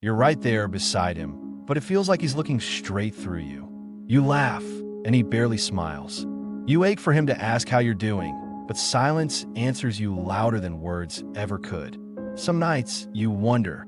You're right there beside him, but it feels like he's looking straight through you. You laugh, and he barely smiles. You ache for him to ask how you're doing, but silence answers you louder than words ever could. Some nights, you wonder,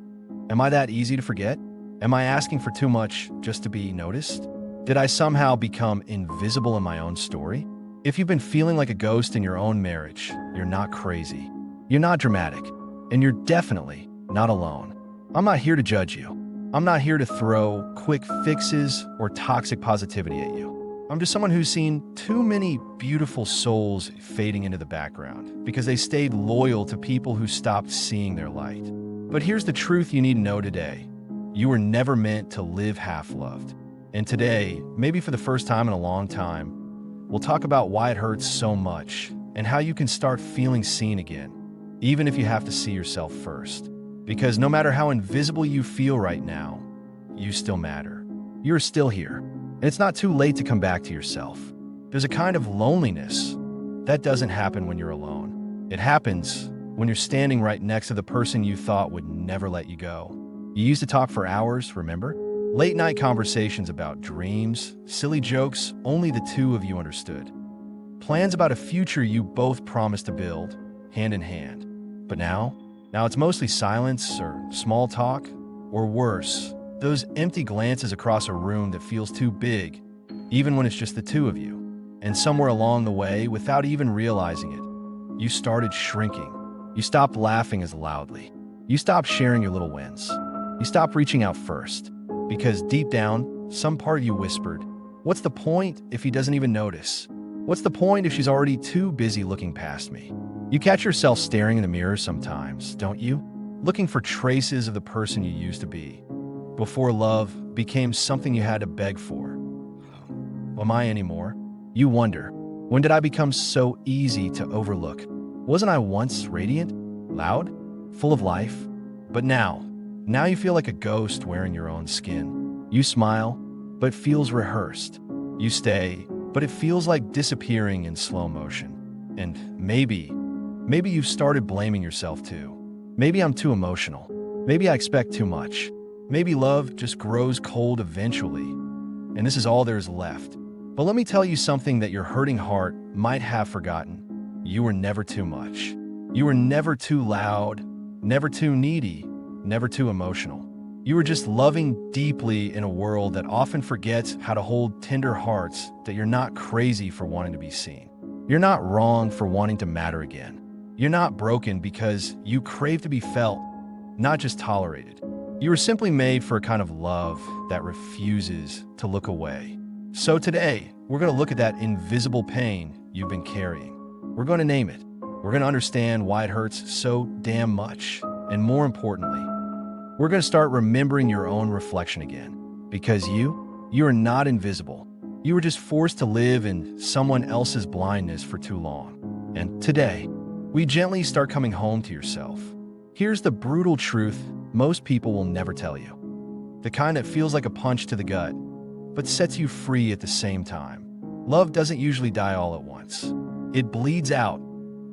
am I that easy to forget? Am I asking for too much just to be noticed? Did I somehow become invisible in my own story? If you've been feeling like a ghost in your own marriage, you're not crazy. You're not dramatic, and you're definitely not alone. I'm not here to judge you. I'm not here to throw quick fixes or toxic positivity at you. I'm just someone who's seen too many beautiful souls fading into the background because they stayed loyal to people who stopped seeing their light. But here's the truth you need to know today. You were never meant to live half-loved. And today, maybe for the first time in a long time, we'll talk about why it hurts so much and how you can start feeling seen again, even if you have to see yourself first. Because no matter how invisible you feel right now, you still matter. You're still here, and it's not too late to come back to yourself. There's a kind of loneliness that doesn't happen when you're alone. It happens when you're standing right next to the person you thought would never let you go. You used to talk for hours, remember? Late-night conversations about dreams, silly jokes only the two of you understood. Plans about a future you both promised to build, hand in hand. But now it's mostly silence or small talk, or worse, those empty glances across a room that feels too big, even when it's just the two of you. And somewhere along the way, without even realizing it, you started shrinking. You stopped laughing as loudly. You stopped sharing your little wins. You stopped reaching out first. Because deep down, some part of you whispered, what's the point if he doesn't even notice? What's the point if she's already too busy looking past me? You catch yourself staring in the mirror sometimes, don't you? Looking for traces of the person you used to be, before love became something you had to beg for. Am I anymore? You wonder, when did I become so easy to overlook? Wasn't I once radiant, loud, full of life? But now you feel like a ghost wearing your own skin. You smile, but it feels rehearsed. You stay, but it feels like disappearing in slow motion. And maybe you've started blaming yourself too. Maybe I'm too emotional. Maybe I expect too much. Maybe love just grows cold eventually, and this is all there's left. But let me tell you something that your hurting heart might have forgotten. You were never too much. You were never too loud, never too needy, never too emotional. You were just loving deeply in a world that often forgets how to hold tender hearts, that you're not crazy for wanting to be seen. You're not wrong for wanting to matter again. You're not broken because you crave to be felt, not just tolerated. You were simply made for a kind of love that refuses to look away. So today, we're going to look at that invisible pain you've been carrying. We're going to name it. We're going to understand why it hurts so damn much. And more importantly, we're going to start remembering your own reflection again. Because you are not invisible. You were just forced to live in someone else's blindness for too long. And today, we gently start coming home to yourself. Here's the brutal truth most people will never tell you. The kind that feels like a punch to the gut, but sets you free at the same time. Love doesn't usually die all at once. It bleeds out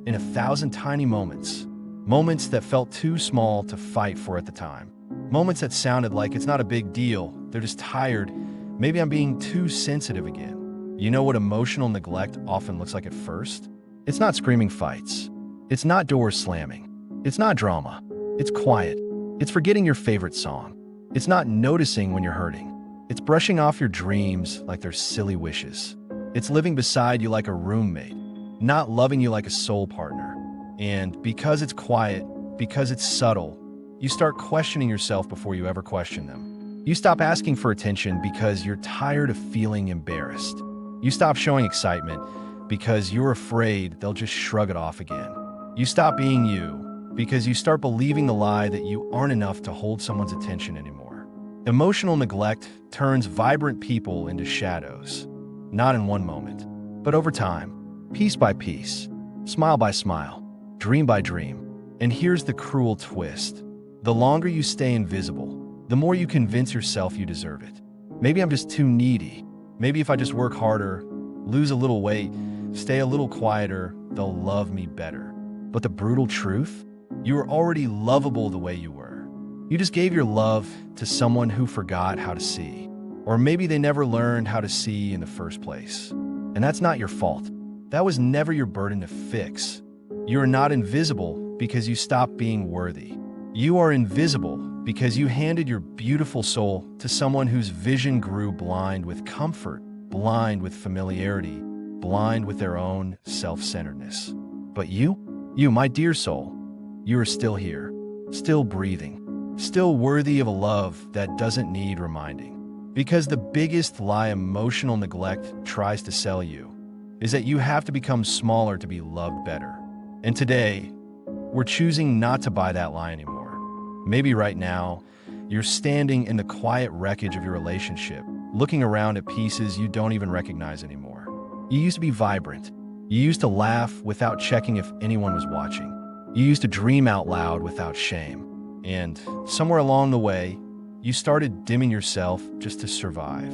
in 1,000 tiny moments. Moments that felt too small to fight for at the time. Moments that sounded like it's not a big deal, they're just tired. Maybe I'm being too sensitive again. You know what emotional neglect often looks like at first? It's not screaming fights. It's not doors slamming. It's not drama. It's quiet. It's forgetting your favorite song. It's not noticing when you're hurting. It's brushing off your dreams like they're silly wishes. It's living beside you like a roommate, not loving you like a soul partner. And because it's quiet, because it's subtle, you start questioning yourself before you ever question them. You stop asking for attention because you're tired of feeling embarrassed. You stop showing excitement because you're afraid they'll just shrug it off again. You stop being you because you start believing the lie that you aren't enough to hold someone's attention anymore. Emotional neglect turns vibrant people into shadows, not in one moment, but over time, piece by piece, smile by smile, dream by dream. And here's the cruel twist. The longer you stay invisible, the more you convince yourself you deserve it. Maybe I'm just too needy. Maybe if I just work harder, lose a little weight, stay a little quieter, they'll love me better. But the brutal truth? You were already lovable the way you were. You just gave your love to someone who forgot how to see. Or maybe they never learned how to see in the first place. And that's not your fault. That was never your burden to fix. You are not invisible because you stopped being worthy. You are invisible because you handed your beautiful soul to someone whose vision grew blind with comfort, blind with familiarity, blind with their own self-centeredness. But you, my dear soul, you are still here, still breathing, still worthy of a love that doesn't need reminding. Because the biggest lie emotional neglect tries to sell you is that you have to become smaller to be loved better. And today, we're choosing not to buy that lie anymore. Maybe right now, you're standing in the quiet wreckage of your relationship, looking around at pieces you don't even recognize anymore. You used to be vibrant. You used to laugh without checking if anyone was watching. You used to dream out loud without shame. And somewhere along the way, you started dimming yourself just to survive.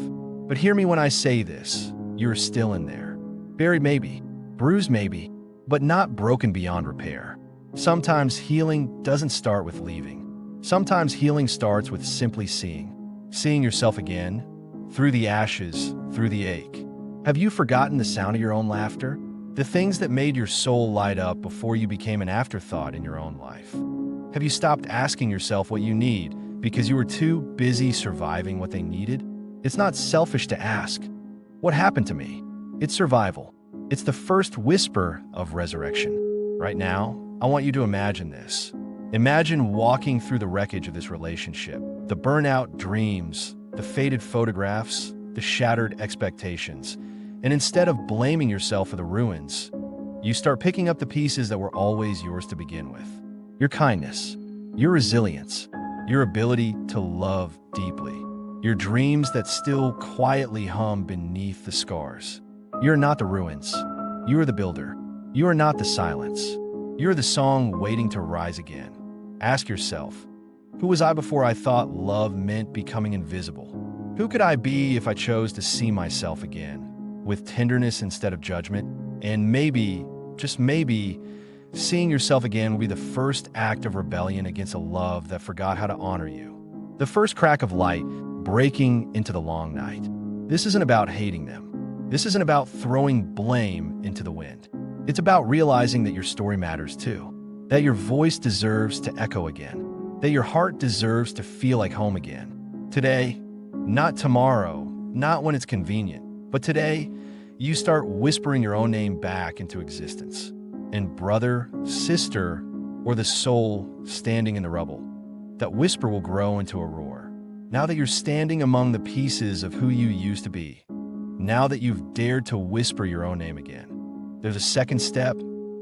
But hear me when I say this, you're still in there. Buried maybe, bruised maybe, but not broken beyond repair. Sometimes healing doesn't start with leaving. Sometimes healing starts with simply seeing yourself again, through the ashes, through the ache. Have you forgotten the sound of your own laughter? The things that made your soul light up before you became an afterthought in your own life? Have you stopped asking yourself what you need because you were too busy surviving what they needed? It's not selfish to ask, what happened to me? It's survival. It's the first whisper of resurrection. Right now, I want you to imagine this. Imagine walking through the wreckage of this relationship, the burnout dreams, the faded photographs, the shattered expectations. And instead of blaming yourself for the ruins, you start picking up the pieces that were always yours to begin with. Your kindness, your resilience, your ability to love deeply, your dreams that still quietly hum beneath the scars. You're not the ruins. You are the builder. You are not the silence. You're the song waiting to rise again. Ask yourself, who was I before I thought love meant becoming invisible? Who could I be if I chose to see myself again, with tenderness instead of judgment? And maybe, just maybe, seeing yourself again will be the first act of rebellion against a love that forgot how to honor you. The first crack of light breaking into the long night. This isn't about hating them. This isn't about throwing blame into the wind. It's about realizing that your story matters too. That your voice deserves to echo again. That your heart deserves to feel like home again. Today, not tomorrow, not when it's convenient, but today, you start whispering your own name back into existence. And brother, sister, or the soul standing in the rubble, that whisper will grow into a roar. Now that you're standing among the pieces of who you used to be, now that you've dared to whisper your own name again, there's a second step,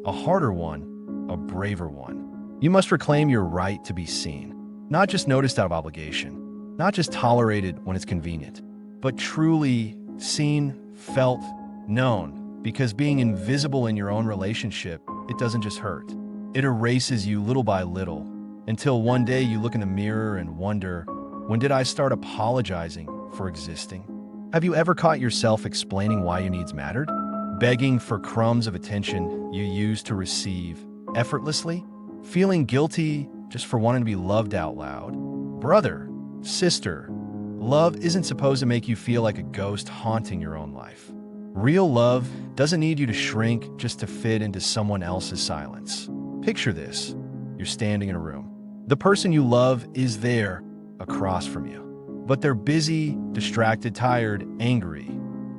a harder one, a braver one. You must reclaim your right to be seen, not just noticed out of obligation, not just tolerated when it's convenient, but truly seen, felt, known, because being invisible in your own relationship, it doesn't just hurt. It erases you little by little, until one day you look in the mirror and wonder, when did I start apologizing for existing? Have you ever caught yourself explaining why your needs mattered? Begging for crumbs of attention you used to receive effortlessly? Feeling guilty just for wanting to be loved out loud? Brother, sister, love isn't supposed to make you feel like a ghost haunting your own life. Real love doesn't need you to shrink just to fit into someone else's silence. Picture this. You're standing in a room. The person you love is there, across from you. But they're busy, distracted, tired, angry,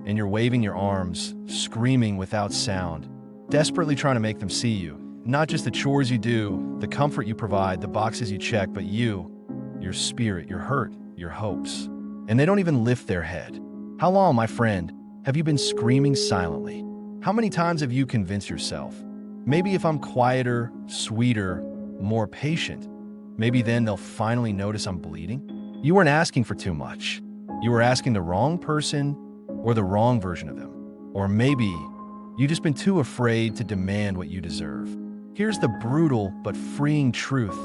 and you're waving your arms, screaming without sound, desperately trying to make them see you. Not just the chores you do, the comfort you provide, the boxes you check, but you, your spirit, your hurt, your hopes. And they don't even lift their head. How long, my friend, have you been screaming silently? How many times have you convinced yourself, maybe if I'm quieter, sweeter, more patient, maybe then they'll finally notice I'm bleeding? You weren't asking for too much. You were asking the wrong person or the wrong version of them. Or maybe you've just been too afraid to demand what you deserve. Here's the brutal but freeing truth.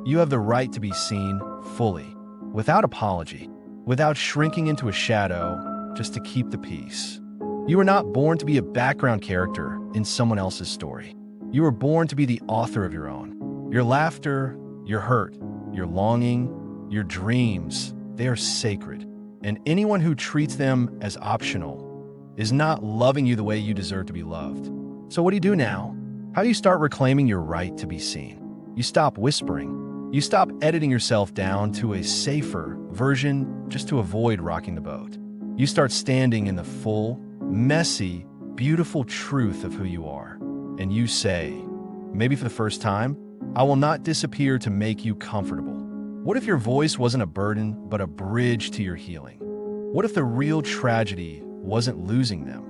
You have the right to be seen fully, without apology, without shrinking into a shadow just to keep the peace. You were not born to be a background character in someone else's story. You were born to be the author of your own. Your laughter, your hurt, your longing, your dreams, they are sacred. And anyone who treats them as optional is not loving you the way you deserve to be loved. So what do you do now? How do you start reclaiming your right to be seen? You stop whispering. You stop editing yourself down to a safer version just to avoid rocking the boat. You start standing in the full, messy, beautiful truth of who you are. And you say, maybe for the first time, I will not disappear to make you comfortable. What if your voice wasn't a burden, but a bridge to your healing? What if the real tragedy wasn't losing them,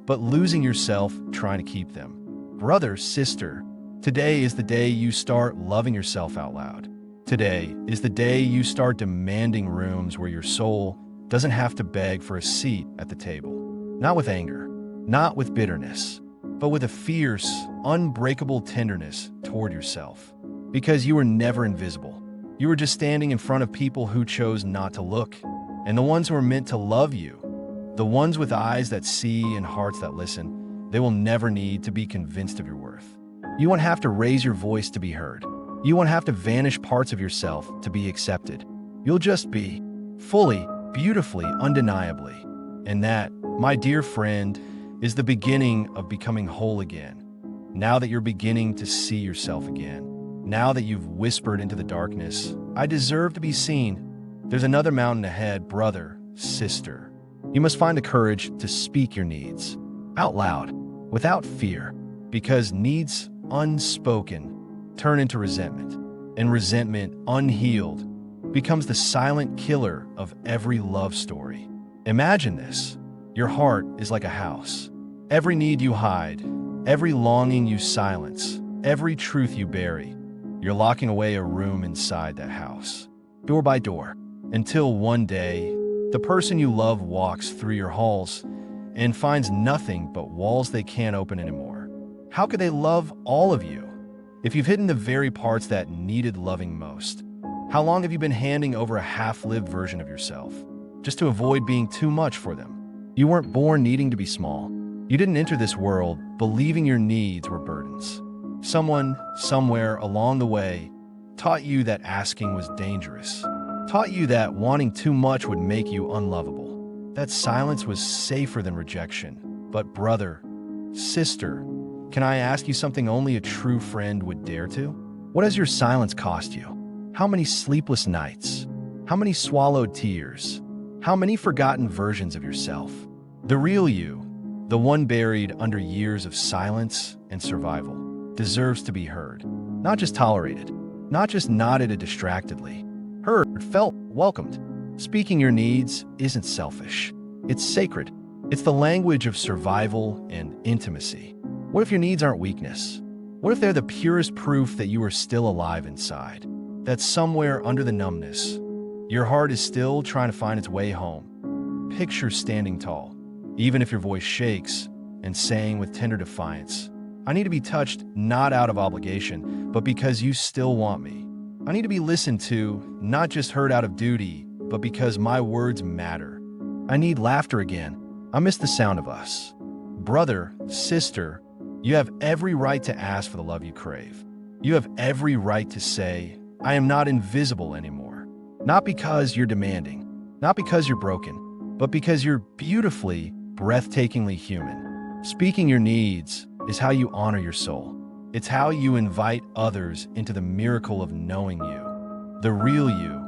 but losing yourself trying to keep them? Brother, sister, today is the day you start loving yourself out loud. Today is the day you start demanding rooms where your soul doesn't have to beg for a seat at the table. Not with anger, not with bitterness, but with a fierce, unbreakable tenderness toward yourself. Because you were never invisible. You were just standing in front of people who chose not to look, and the ones who are meant to love you, the ones with eyes that see and hearts that listen, they will never need to be convinced of your worth. You won't have to raise your voice to be heard. You won't have to vanish parts of yourself to be accepted. You'll just be, fully, beautifully, undeniably. And that, my dear friend, is the beginning of becoming whole again. Now that you're beginning to see yourself again, now that you've whispered into the darkness, I deserve to be seen. There's another mountain ahead, brother, sister. You must find the courage to speak your needs out loud, without fear, because needs unspoken turn into resentment, and resentment unhealed becomes the silent killer of every love story. Imagine this. Your heart is like a house. Every need you hide, every longing you silence, every truth you bury, you're locking away a room inside that house, door by door, until one day, the person you love walks through your halls and finds nothing but walls they can't open anymore. How could they love all of you if you've hidden the very parts that needed loving most? How long have you been handing over a half-lived version of yourself just to avoid being too much for them? You weren't born needing to be small. You didn't enter this world believing your needs were burdens. Someone, somewhere along the way, taught you that asking was dangerous, taught you that wanting too much would make you unlovable. That silence was safer than rejection. But brother, sister, can I ask you something only a true friend would dare to? What has your silence cost you? How many sleepless nights? How many swallowed tears? How many forgotten versions of yourself? The real you, the one buried under years of silence and survival, deserves to be heard. Not just tolerated, not just nodded distractedly. Heard, felt, welcomed. Speaking your needs isn't selfish. It's sacred. It's the language of survival and intimacy. What if your needs aren't weakness? What if they're the purest proof that you are still alive inside? That somewhere under the numbness, your heart is still trying to find its way home. Picture standing tall, even if your voice shakes, and saying with tender defiance, I need to be touched not out of obligation, but because you still want me. I need to be listened to, not just heard out of duty, but because my words matter. I need laughter again. I miss the sound of us. Brother, sister, you have every right to ask for the love you crave. You have every right to say, I am not invisible anymore. Not because you're demanding, not because you're broken, but because you're beautifully, breathtakingly human. Speaking your needs is how you honor your soul. It's how you invite others into the miracle of knowing you. The real you.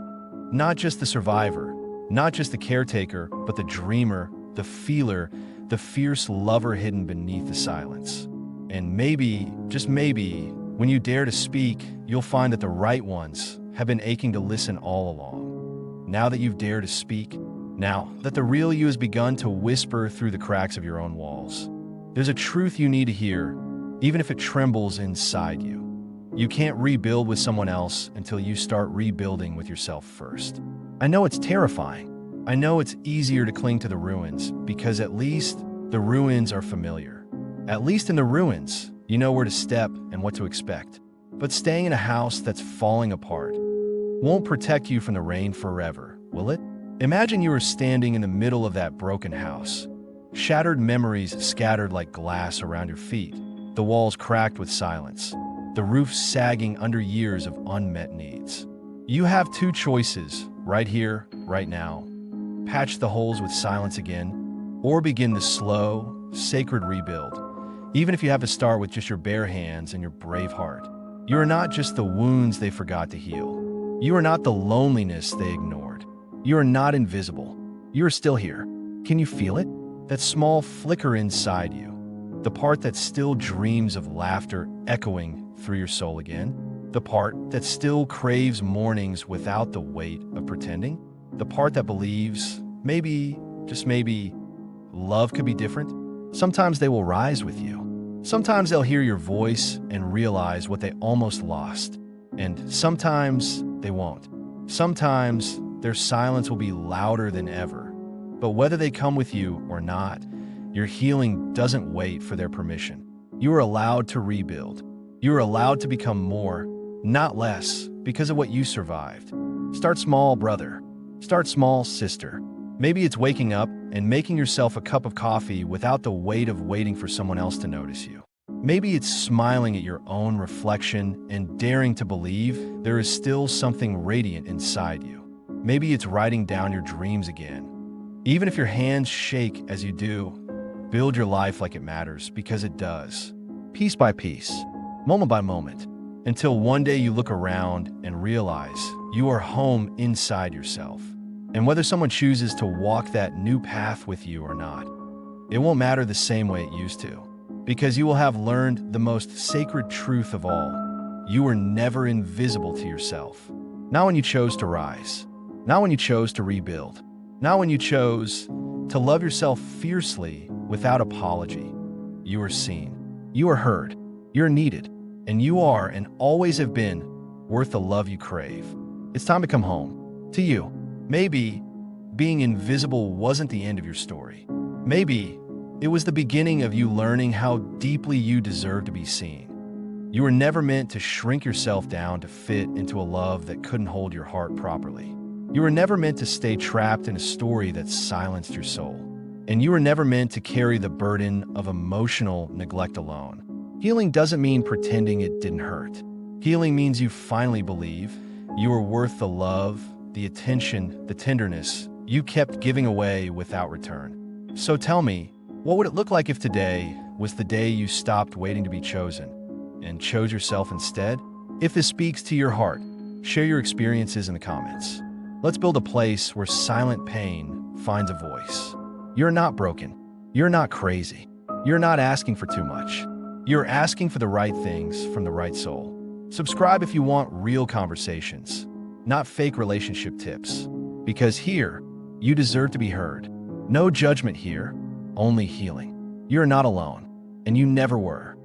Not just the survivor, not just the caretaker, but the dreamer, the feeler, the fierce lover hidden beneath the silence. And maybe, just maybe, when you dare to speak, you'll find that the right ones have been aching to listen all along. Now that you've dared to speak, now that the real you has begun to whisper through the cracks of your own walls, there's a truth you need to hear, even if it trembles inside you. You can't rebuild with someone else until you start rebuilding with yourself first. I know it's terrifying. I know it's easier to cling to the ruins because at least the ruins are familiar. At least in the ruins, you know where to step and what to expect. But staying in a house that's falling apart won't protect you from the rain forever, will it? Imagine you are standing in the middle of that broken house, shattered memories scattered like glass around your feet, the walls cracked with silence, the roof sagging under years of unmet needs. You have two choices, right here, right now. Patch the holes with silence again, or begin the slow, sacred rebuild, even if you have to start with just your bare hands and your brave heart. You are not just the wounds they forgot to heal. You are not the loneliness they ignored. You are not invisible. You are still here. Can you feel it? That small flicker inside you. The part that still dreams of laughter echoing through your soul again. The part that still craves mornings without the weight of pretending. The part that believes, maybe, just maybe, love could be different. Sometimes they will rise with you. Sometimes they'll hear your voice and realize what they almost lost. And sometimes they won't. Sometimes their silence will be louder than ever. But whether they come with you or not, your healing doesn't wait for their permission. You are allowed to rebuild. You are allowed to become more, not less, because of what you survived. Start small, brother. Start small, sister. Maybe it's waking up and making yourself a cup of coffee without the weight of waiting for someone else to notice you. Maybe it's smiling at your own reflection and daring to believe there is still something radiant inside you. Maybe it's writing down your dreams again. Even if your hands shake as you do, build your life like it matters, because it does. Piece by piece, moment by moment, until one day you look around and realize you are home inside yourself. And whether someone chooses to walk that new path with you or not, it won't matter the same way it used to, because you will have learned the most sacred truth of all. You were never invisible to yourself. Not when you chose to rise, not when you chose to rebuild, not when you chose to love yourself fiercely without apology. You are seen, you are heard, you're needed, and you are and always have been worth the love you crave. It's time to come home, to you. Maybe being invisible wasn't the end of your story. Maybe it was the beginning of you learning how deeply you deserve to be seen. You were never meant to shrink yourself down to fit into a love that couldn't hold your heart properly. You were never meant to stay trapped in a story that silenced your soul. And you were never meant to carry the burden of emotional neglect alone. Healing doesn't mean pretending it didn't hurt. Healing means you finally believe you are worth the love, the attention, the tenderness you kept giving away without return. So tell me, what would it look like if today was the day you stopped waiting to be chosen and chose yourself instead? If this speaks to your heart, share your experiences in the comments. Let's build a place where silent pain finds a voice. You're not broken. You're not crazy. You're not asking for too much. You're asking for the right things from the right soul. Subscribe if you want real conversations, not fake relationship tips, because here, you deserve to be heard. No judgment here, only healing. You're not alone, and you never were.